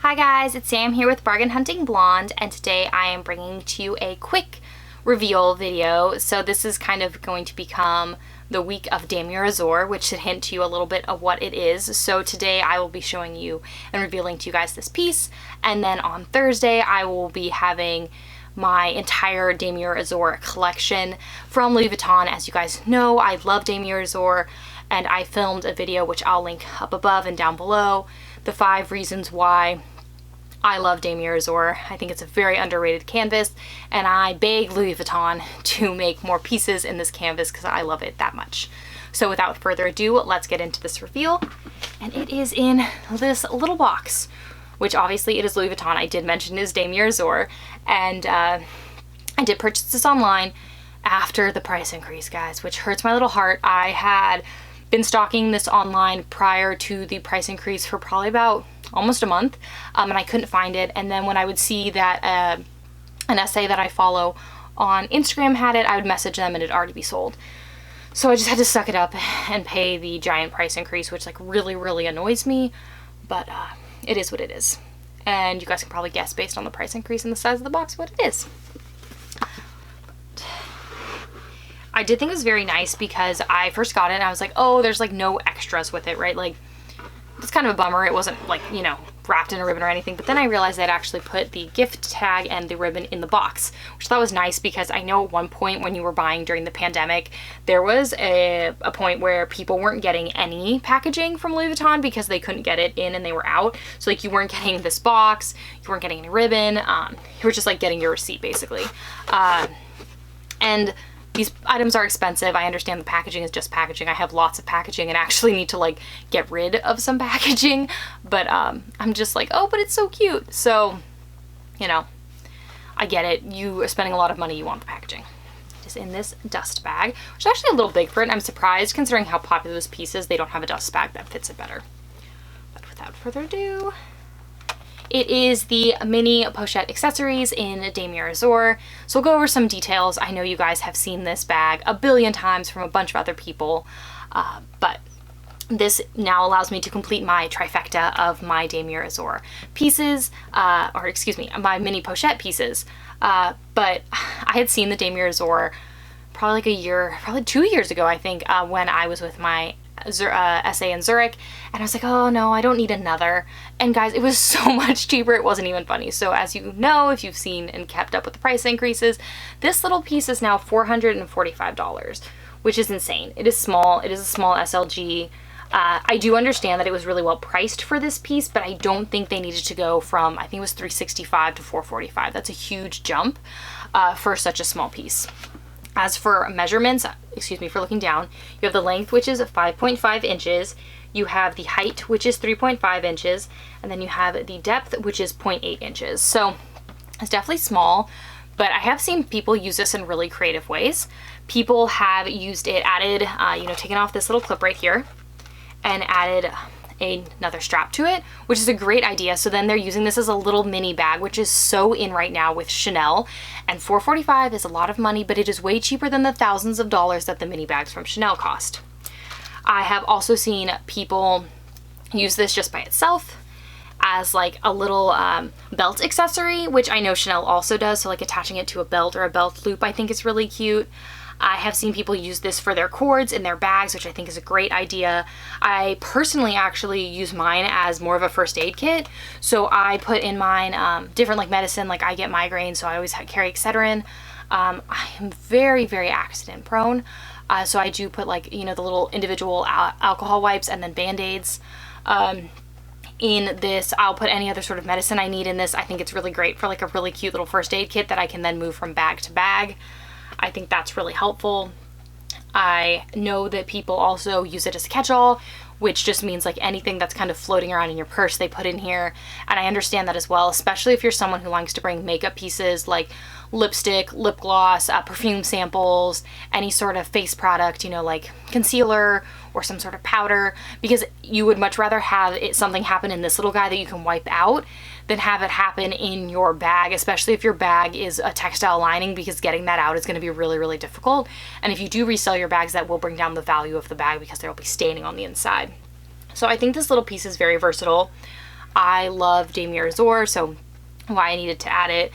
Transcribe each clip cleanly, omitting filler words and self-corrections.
Hi guys, it's Sam here with Bargain Hunting Blonde, and today I am bringing to you a quick reveal video. So this is kind of going to become the week of Damier Azure, which should hint to you a little bit of what it is. So today I will be showing you and revealing to you guys this piece, and then on Thursday I will be having my entire Damier Azure collection from Louis Vuitton. As you guys know, I love Damier Azure, and I filmed a video which I'll link up above and down below, the 5 reasons why I love Damier Azure. I think it's a very underrated canvas, and I beg Louis Vuitton to make more pieces in this canvas because I love it that much. So without further ado, let's get into this reveal. And it is in this little box, which obviously it is Louis Vuitton. I did mention it is Damier Azure, and I did purchase this online after the price increase, guys, which hurts my little heart. I had been stalking this online prior to the price increase for probably about almost a month, and I couldn't find it. And then when I would see that an essay that I follow on Instagram had it, I would message them and it'd already be sold. So I just had to suck it up and pay the giant price increase, which like really annoys me, but it is what it is. And you guys can probably guess based on the price increase and the size of the box what it is. I did think it was very nice because I first got it and I was like, oh, there's like no extras with it, right? Like, it's kind of a bummer. It wasn't like, you know, wrapped in a ribbon or anything, but then I realized I'd actually put the gift tag and the ribbon in the box, which I thought was nice because I know at one point when you were buying during the pandemic, there was a point where people weren't getting any packaging from Louis Vuitton because they couldn't get it in and they were out. So like you weren't getting this box, you weren't getting any ribbon, you were just like getting your receipt basically. And these items are expensive. I understand the packaging is just packaging. I have lots of packaging and actually need to like get rid of some packaging, but I'm just like, oh, but it's so cute. So, you know, I get it. You are spending a lot of money, you want the packaging. It is in this dust bag, which is actually a little big for it. I'm surprised considering how popular this piece is. They don't have a dust bag that fits it better. But without further ado, it is the mini pochette accessories in Damier Azure. So we'll go over some details. I know you guys have seen this bag a billion times from a bunch of other people, but this now allows me to complete my trifecta of my Damier Azure pieces, or excuse me, my mini pochette pieces. But I had seen the Damier Azure probably like a year, probably 2 years ago, I think, when I was with my essay in Zurich, and I was like, oh no, I don't need another. And guys, it was so much cheaper, it wasn't even funny. So as you know, if you've seen and kept up with the price increases, this little piece is now $445, which is insane. It is small, it is a small SLG. I do understand that it was really well priced for this piece, but I don't think they needed to go from, I think it was $365 to $445. That's a huge jump for such a small piece. As for measurements, excuse me for looking down, you have the length, which is 5.5 inches. You have the height, which is 3.5 inches. And then you have the depth, which is 0.8 inches. So it's definitely small, but I have seen people use this in really creative ways. People have used it, added, you know, taken off this little clip right here and added another strap to it, which is a great idea. So then they're using this as a little mini bag, which is so in right now with Chanel, and $445 is a lot of money, but it is way cheaper than the thousands of dollars that the mini bags from Chanel cost. I have also seen people use this just by itself as like a little belt accessory, which I know Chanel also does. So like attaching it to a belt or a belt loop, I think is really cute. I have seen people use this for their cords in their bags, which I think is a great idea. I personally actually use mine as more of a first aid kit. So I put in mine different like medicine, like I get migraines, so I always carry Excedrin. I am very accident prone. So I do put like, you know, the little individual alcohol wipes and then Band-Aids. In this, I'll put any other sort of medicine I need in this. I think it's really great for like a really cute little first aid kit that I can then move from bag to bag. I think that's really helpful. I know that people also use it as a catch-all, which just means like anything that's kind of floating around in your purse they put in here. And I understand that as well, especially if you're someone who likes to bring makeup pieces like lipstick, lip gloss, perfume samples, any sort of face product, you know, like concealer or some sort of powder, because you would much rather have something happen in this little guy that you can wipe out than have it happen in your bag, especially if your bag is a textile lining, because getting that out is going to be really difficult. And if you do resell your bags, that will bring down the value of the bag because there will be staining on the inside. So I think this little piece is very versatile. I love Damier Azure, so why I needed to add it.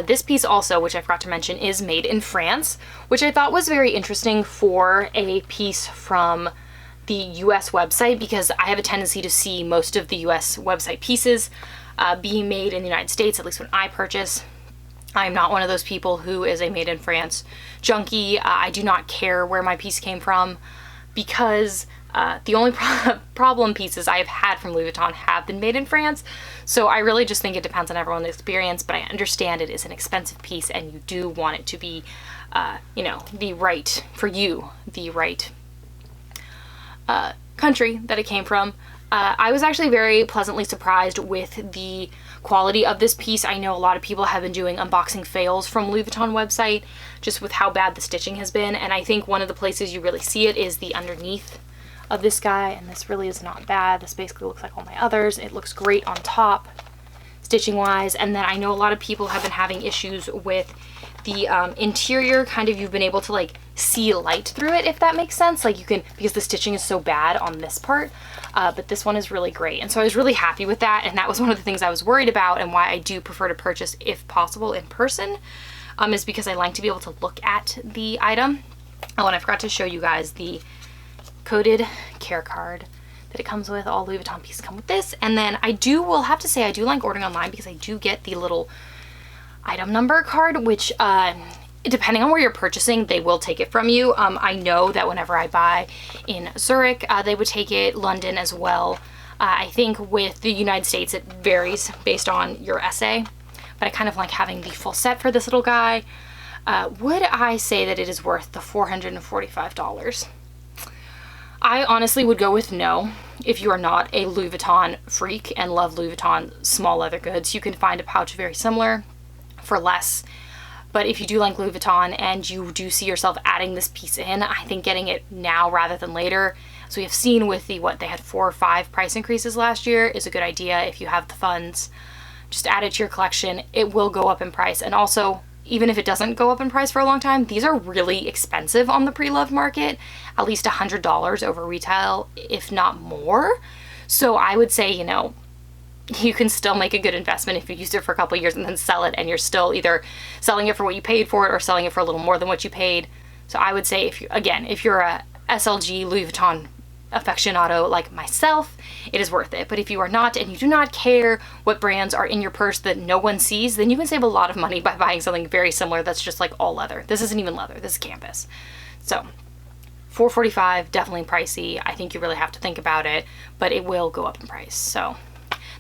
This piece also, which I forgot to mention, is made in France, which I thought was very interesting for a piece from the US website, because I have a tendency to see most of the US website pieces being made in the United States, at least when I purchase. I'm not one of those people who is a made in France junkie. I do not care where my piece came from, because the only problem pieces I have had from Louis Vuitton have been made in France. So I really just think it depends on everyone's experience, but I understand it is an expensive piece and you do want it to be, you know, the right, for you, the right country that it came from. I was actually very pleasantly surprised with the quality of this piece. I know a lot of people have been doing unboxing fails from Louis Vuitton website just with how bad the stitching has been, and I think one of the places you really see it is the underneath of this guy, and this really is not bad. This basically looks like all my others. It looks great on top stitching wise. And then I know a lot of people have been having issues with the interior, kind of, you've been able to like see light through it, if that makes sense, like you can, because the stitching is so bad on this part, but this one is really great. And so I was really happy with that, and that was one of the things I was worried about, and why I do prefer to purchase, if possible, in person, is because I like to be able to look at the item. Oh, and I forgot to show you guys the coded care card that it comes with. All Louis Vuitton pieces come with this. And then will have to say I do like ordering online, because I do get the little item number card, which depending on where you're purchasing, they will take it from you. I know that whenever I buy in Zurich, they would take it, London as well. I think with the United States it varies based on your essay, but I kind of like having the full set for this little guy. Would I say that it is worth the $445? I honestly would go with no. If you are not a Louis Vuitton freak and love Louis Vuitton small leather goods, you can find a pouch very similar for less. But if you do like Louis Vuitton and you do see yourself adding this piece in, I think getting it now rather than later, as we have seen with the, they had 4 or 5 price increases last year, is a good idea. If you have the funds, just add it to your collection. It will go up in price. And also, even if it doesn't go up in price for a long time, these are really expensive on the pre-loved market, at least $100 over retail, if not more. So I would say, you know, you can still make a good investment if you use it for a couple of years and then sell it, and you're still either selling it for what you paid for it or selling it for a little more than what you paid. So I would say, if you're a SLG Louis Vuitton aficionado like myself, it is worth it. But if you are not, and you do not care what brands are in your purse that no one sees, then you can save a lot of money by buying something very similar that's just like all leather. This isn't even leather, this is canvas. So $445, definitely pricey. I think you really have to think about it, but it will go up in price. So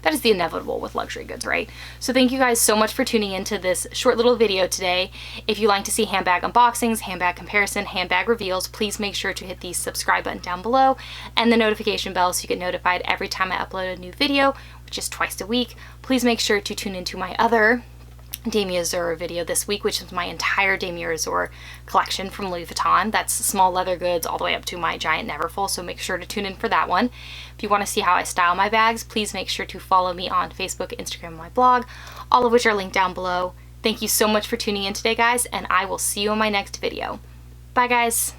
that is the inevitable with luxury goods, right? So thank you guys so much for tuning into this short little video today. If you like to see handbag unboxings, handbag comparison, handbag reveals, please make sure to hit the subscribe button down below and the notification bell so you get notified every time I upload a new video, which is twice a week. Please make sure to tune into my other Damier Azure video this week, which is my entire Damier Azure collection from Louis Vuitton. That's small leather goods all the way up to my giant Neverfull, so make sure to tune in for that one. If you want to see how I style my bags, please make sure to follow me on Facebook, Instagram, and my blog, all of which are linked down below. Thank you so much for tuning in today, guys, and I will see you in my next video. Bye, guys.